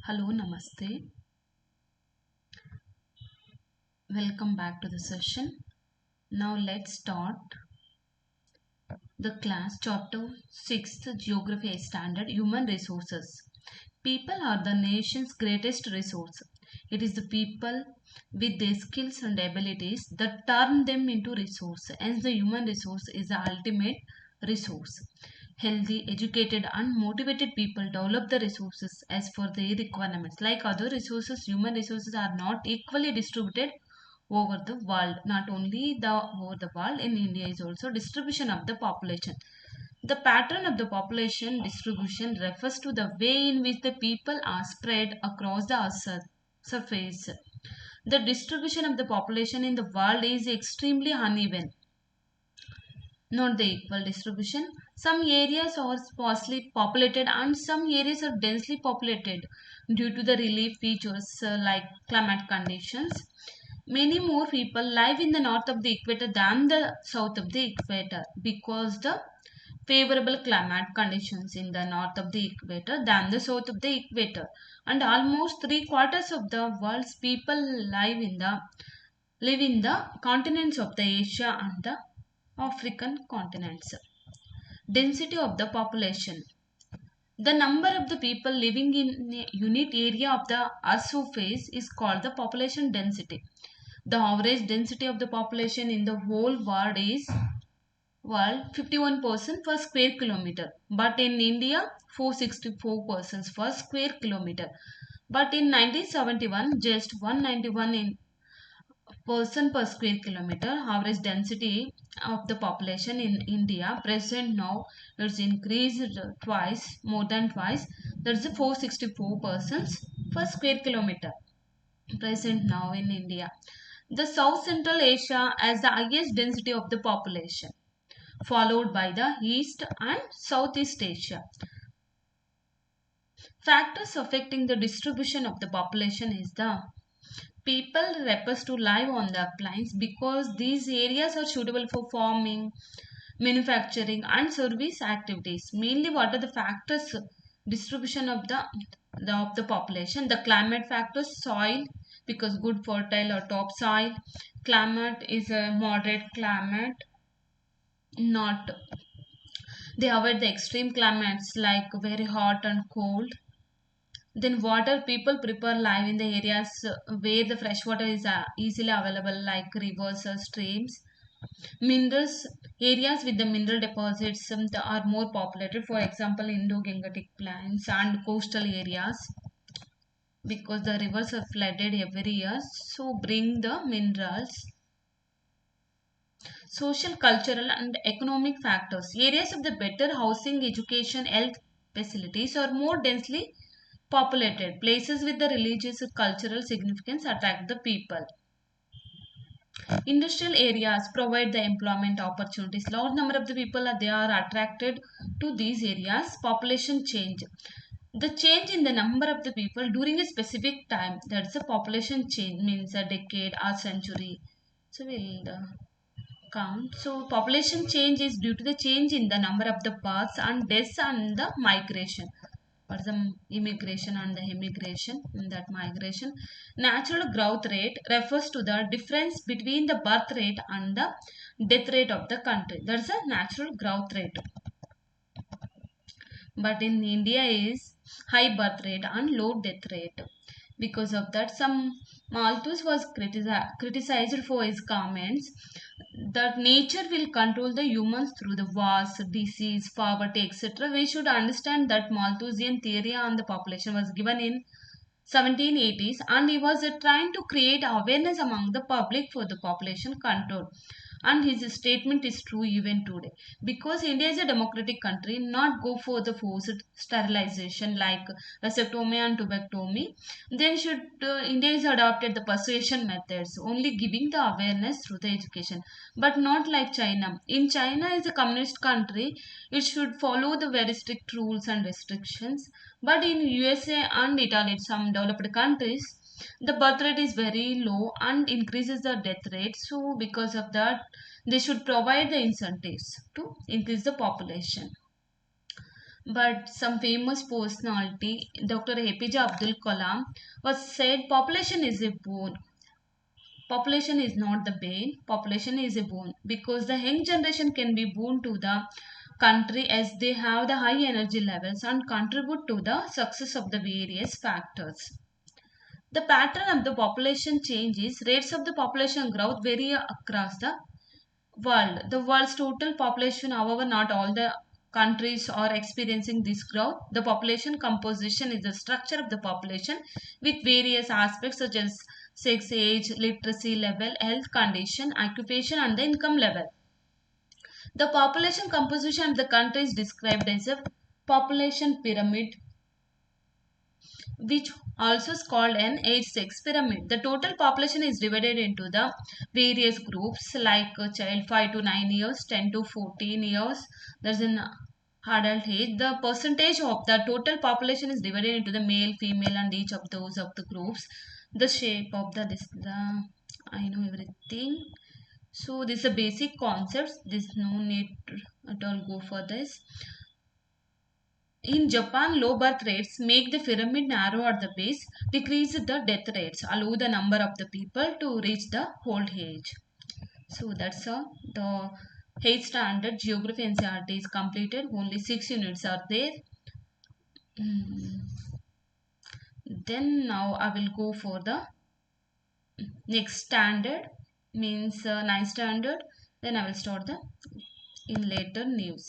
Hello, Namaste. Welcome back to the session. Now let's start the class chapter 6 Geography Standard Human Resources. People are the nation's greatest resource. It is the people with their skills and abilities that turn them into resource. Hence, the human resource is the ultimate resource. Healthy, educated, and motivated people develop the resources as per their requirements. Like other resources, human resources are not equally distributed over the world. Not only the over the world, in India is also distribution of the population. The pattern of the population distribution refers to the way in which the people are spread across the surface. The distribution of the population in the world is extremely uneven, not the equal distribution. Some areas are sparsely populated and some areas are densely populated due to the relief features like climate conditions. Many more people live in the north of the equator than the south of the equator because the favorable climate conditions in the north of the equator than the south of the equator, and almost three quarters of the world's people live in the continents of the Asia and the African continents. Density of the population. The number of the people living in a unit area of the Earth's surface is called the population density. The average density of the population in the whole world 51 persons per square kilometer, but in India 464 persons per square kilometer. But in 1971, just 191 in person per square kilometer. Average density of the population in India present now it's increased twice, more than twice. That's 464 persons per square kilometer present now in India. The South Central Asia has the highest density of the population, followed by the East and Southeast Asia. Factors affecting the distribution of the population is the people refers to live on the plains because these areas are suitable for farming, manufacturing and service activities. Mainly what are the factors distribution of the population? The climate factors, soil, because good fertile or top soil. Climate is a moderate climate, not they avoid the extreme climates like very hot and cold. Then water, people prefer live in the areas where the fresh water is easily available like rivers or streams. Minerals, areas with the mineral deposits are more populated, for example Indo-Gangetic plains and coastal areas, because the rivers are flooded every year so bring the minerals. Social, cultural and economic factors. Areas of the better housing, education, health facilities are more densely populated. Places with the religious or cultural significance attract the people. Industrial areas provide the employment opportunities. Large number of the people they are attracted to these areas. Population change. The change in the number of the people during a specific time, that's a population change, means a decade or century. So we'll count. So population change is due to the change in the number of the births and deaths and the migration. Or the immigration and the immigration in that migration. Natural growth rate refers to the difference between the birth rate and the death rate of the country. That's a natural growth rate. But in India is high birth rate and low death rate. Because of that, some Malthus was criticized for his comments that nature will control the humans through the wars, disease, poverty, etc. We should understand that Malthusian theory on the population was given in 1780s, and he was trying to create awareness among the public for the population control, and his statement is true even today, because India is a democratic country, not go for the forced sterilization like vasectomy and tuberculomy. Then should India is adopted the persuasion methods, only giving the awareness through the education, but not like China. In China is a communist country, it should follow the very strict rules and restrictions. But in USA and Italy, some developed countries, the birth rate is very low and increases the death rate. So because of that, they should provide the incentives to increase the population. But some famous personality, Dr. APJ Abdul Kalam, was said population is a boon. Population is not the bane, population is a boon because the young generation can be boon to the country as they have the high energy levels and contribute to the success of the various factors. The pattern of the population changes, rates of the population growth vary across the world. The world's total population, however, not all the countries are experiencing this growth. The population composition is the structure of the population with various aspects such as sex, age, literacy level, health condition, occupation, and the income level. The population composition of the country is described as a population pyramid, which also is called an age-sex pyramid. The total population is divided into the various groups like a child 5 to 9 years, 10 to 14 years. There's an adult age. The percentage of the total population is divided into the male, female, and each of those of the groups. The shape of the I know everything. So this is a basic concepts. There's no need to at all go for this. In Japan, low birth rates make the pyramid narrow at the base, decrease the death rates, allow the number of the people to reach the old age. So that's all. The 8th standard geography NCERT is completed. Only 6 units are there. Then now I will go for the next standard, means 9th standard. Then I will start the in later news.